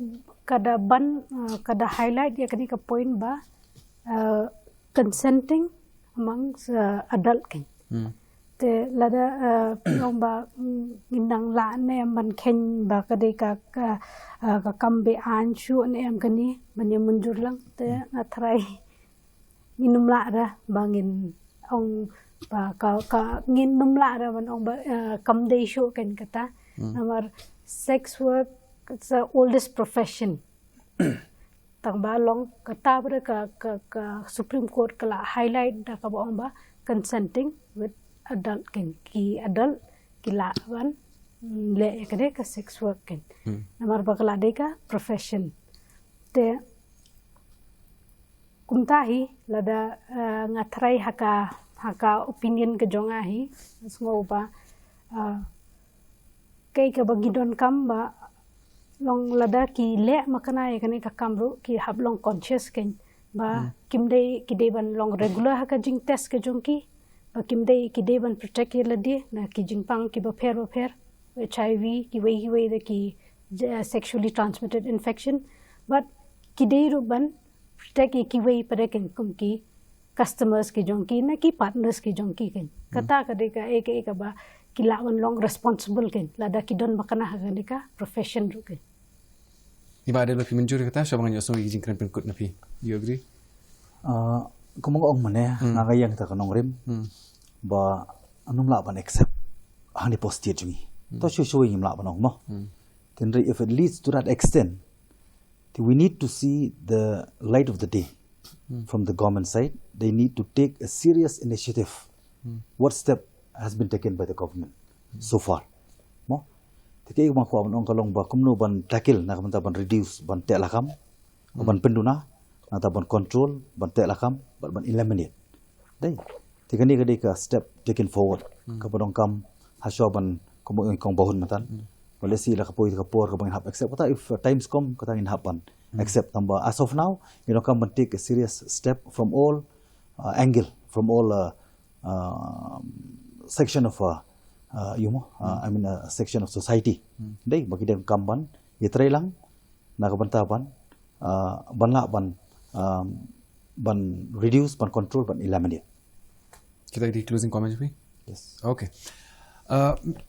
Speaker 4: kada ban kada highlight ya kani ka point ba consenting amongst adult kan. Te lada long ba indang la ne man ken ba kadai ka kambe anshu ne am kani banya munjur lang te atrai minum la ra bangin ong ba ka ngin num la ra ban ong ba kam dei shu kan kata Namar sex work it's the oldest profession. Tang ba long kata ber ka Supreme Court kala highlight da ka ba consenting with adult ki adult kilawan le kade ka sex work ken. Namar ba kala de ka profession. Te kumtahi lada ngatrai haka opinion ke jongahi semua ba kay ka bagidon kam ba long lada ki le makana kani ka kamru ki hab long conscious ken ba kimdei ki deban long regular haka jing test ke jongki ba kimdei ki deban protect ye ladi na ki jingpang ki ba pher HIV ki wei de ki sexually transmitted infection but ki dei ruban protect ye ki wei pare ken kum ki customers ki jongki na ki partners ki jongki ken kata ka de ka ek ba ki lawan long responsible ken lada ki don makana haka de ka profession ru ken
Speaker 1: Iba ada lebih menjur kata siapa yang yosong izin kena penkut napi. You agree?
Speaker 2: Kumang ong mana ngayang kita kanong rim ba anum la ban accept hani posted jungi. To show him la ban ong mo. Then if it leads to that extent, then we need to see the light of the day from the government side. They need to take a serious initiative. What step has been taken by the government so far? Mo? Tikai kumang kuwa ban ong kalong ba kumno ban tackle na kamanta ban reduce ban te lakam ban penduna na ban control ban te lakam ban eliminate. Dai. Tiga ni kadai ka step taken forward. Kapadong kam hasyo ban kumong kong bahun matan. Wala sila kapoy kapor kabang hap accept kata if times come kata in hapan accept tamba as of now come and take a serious step from all angle from all section of I mean a section of society. Dai bagi dem kamban ye try lang nakabantaban banla ban reduce ban control ban eliminate.
Speaker 1: Kita di closing comments please.
Speaker 2: Yes.
Speaker 1: Okay.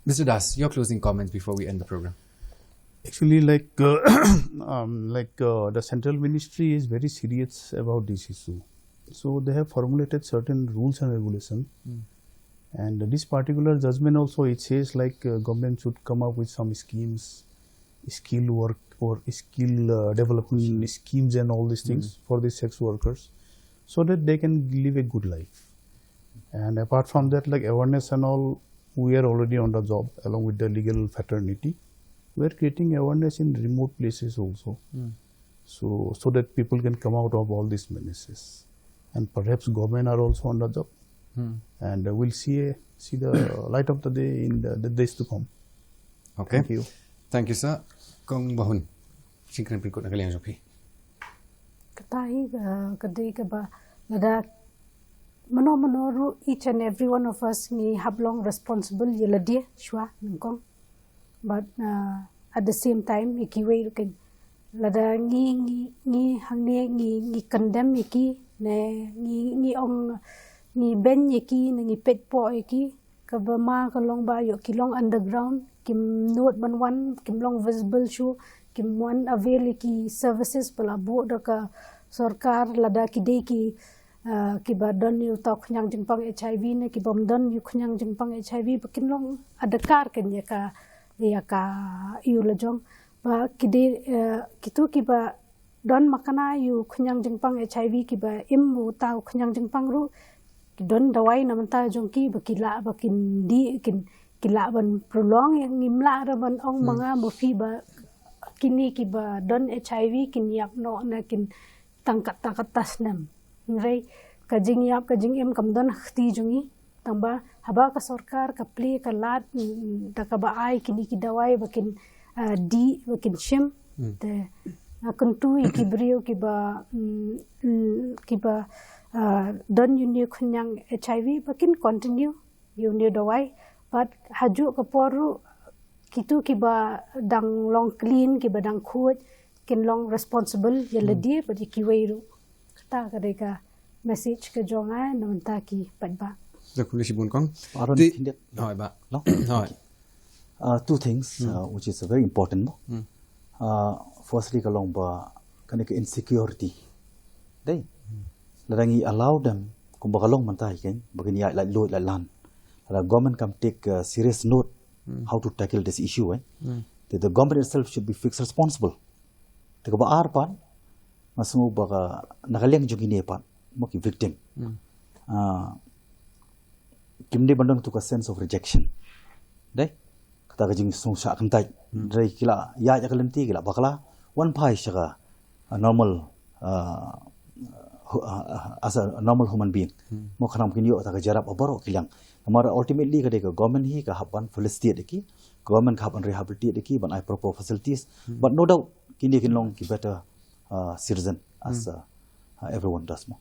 Speaker 1: Mr. Das, your closing comments before we end the program.
Speaker 3: Actually, the central ministry is very serious about this issue. So they have formulated certain rules and regulations. And this particular judgment also, it says government should come up with some schemes, skill work or skill development schemes and all these things for the sex workers so that they can live a good life. And apart from that, awareness and all, we are already on the job along with the legal fraternity. We are creating awareness in remote places also, so that people can come out of all these menaces. And perhaps government are also on the job, and we'll see the light of the day in the days to come.
Speaker 1: Okay.
Speaker 3: Thank you.
Speaker 1: Thank you, sir. Kong bahun. Singkran pikut nak kalian jopi.
Speaker 4: Katahi kadai ka ba lada mano each and every one of us ni hablong responsible yeladia shwa ningkong but at the same time ikiway ken lada ngi hangne ngi condemn iki ne ngi ong ngi ben iki ngi pet po iki ka ba ma ka long ba yo kilong underground kim note ban wan kim long visible shu kim wan avail iki services pala bo da ka sarkar lada kidei ki kiba don yu tok nyang jingpang HIV ne kibom don yu nyang jingpang HIV bakin long adakar ken ya ka yu lejong ba kide kitu kiba don makana yu nyang jingpang HIV kiba imu tau nyang jingpang ru don dawai namanta jongki bakila bakin di kin kila ban prolong yang ngimla ra ban ong mga mofi ba kini kiba don HIV kin yak no na kin tangkat tas nam ngai kajing yap kajing em kamdan khti jungi tamba haba ka sarkar ka pli ka lat takaba ai kini ki dawai bakin di bakin shim te akuntu ikibrio kiba don yuni khunyang HIV bakin continue yuni dawai but haju ka poru kitu kiba dang long clean kiba dang khut kin long responsible yeladi badi kiweiru kata kadeka message ke jonga namanta ki padba
Speaker 1: Zakuli sibun kong. Hai ba.
Speaker 2: Two things which is very important. Firstly, kalong ba kanika insecurity. Dai. Larangi allow them kung bakalong mantai ken bagini like load like land. The government can take serious note how to tackle this issue. The government itself should be fixed responsible. Teka ba arpan, masungo ba nakaliang jogini pan, mo ki victim. Kimde bandang tu ka sense of rejection. Dai, kata ka jing sung sa kantai. Dai kila ya kalenti kila bakala one pai siya normal as a normal human being. Mo kanam kinyo ta ka jarap abaro kilang. Amara ultimately ka deka government hi ka hapan felicity deki. Government ka hapan rehabilitate deki ban I proper facilities. But no doubt kini kinlong ki better citizen as everyone does mo.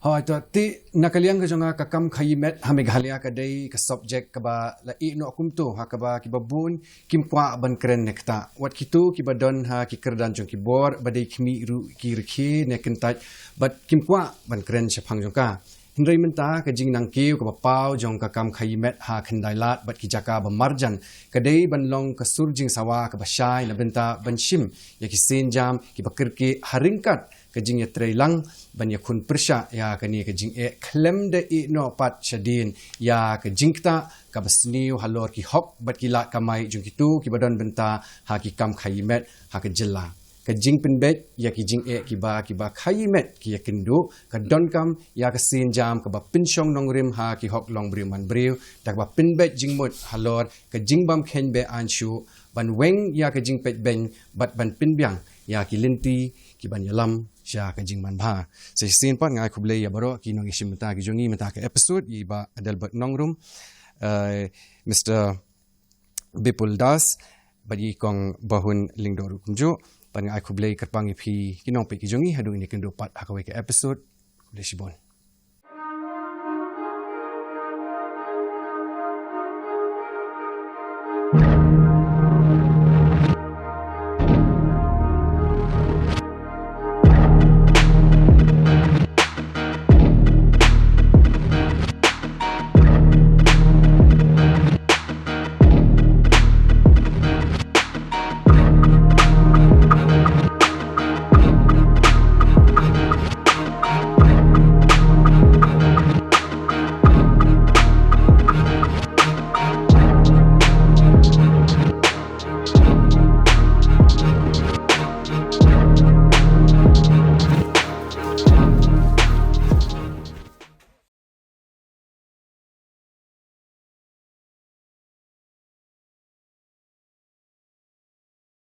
Speaker 1: Hoi to ti nakaliang ka jonga ka Kam Khaïi met ha Meghalaya ka dai ka subject ka ba la I no kum to ha ka ba ki babun kim kwa ban kren nekta wat kitu ki badon ha ki kerdan jong ki bor ba dai kimi ru ki rikhi ne kentai but kim kwa ban kren chapang jong ka hindrai menta ka jing nang kiu ka ba pau jong ka Kam Khaïi met ha khendai lat bat ki jaka ba marjan ka dai ban long ka surjing sawa ka ba shai na benta ban shim ya ki sin jam ki ba kirki haringkat kajing ya trailang banyak kun persya ya kani kajing klem de no pat shadin ya kajing ta kabasniu halor ki hok bat kila kamai jung kitu ki badon benta ha ki Kam Khaïi met ha ka jilla kajing penbet ya kijing ki ba Khaïi met ki ya kendu ka don kam ya ka sin jam ka ba pinsyong nongrim ha ki hok long briu man briu tak ba penbet jing mut halor kajing bam khen be anshu ban weng ya kajing pet ben bat ban pinbyang ya ki linti ki ban yalam sya ka jing man bha se sin pat ngai khuble ya baro ki nong ishim ta ki jongi mata ka episode yi ba adal bat nongrum Mr Bipul Das bagi kong bahun lingdor kumjo pan ngai khuble kerpang phi ki nong pe ki jongi hadu ni kendo pat hakawe ka episode khuble shibon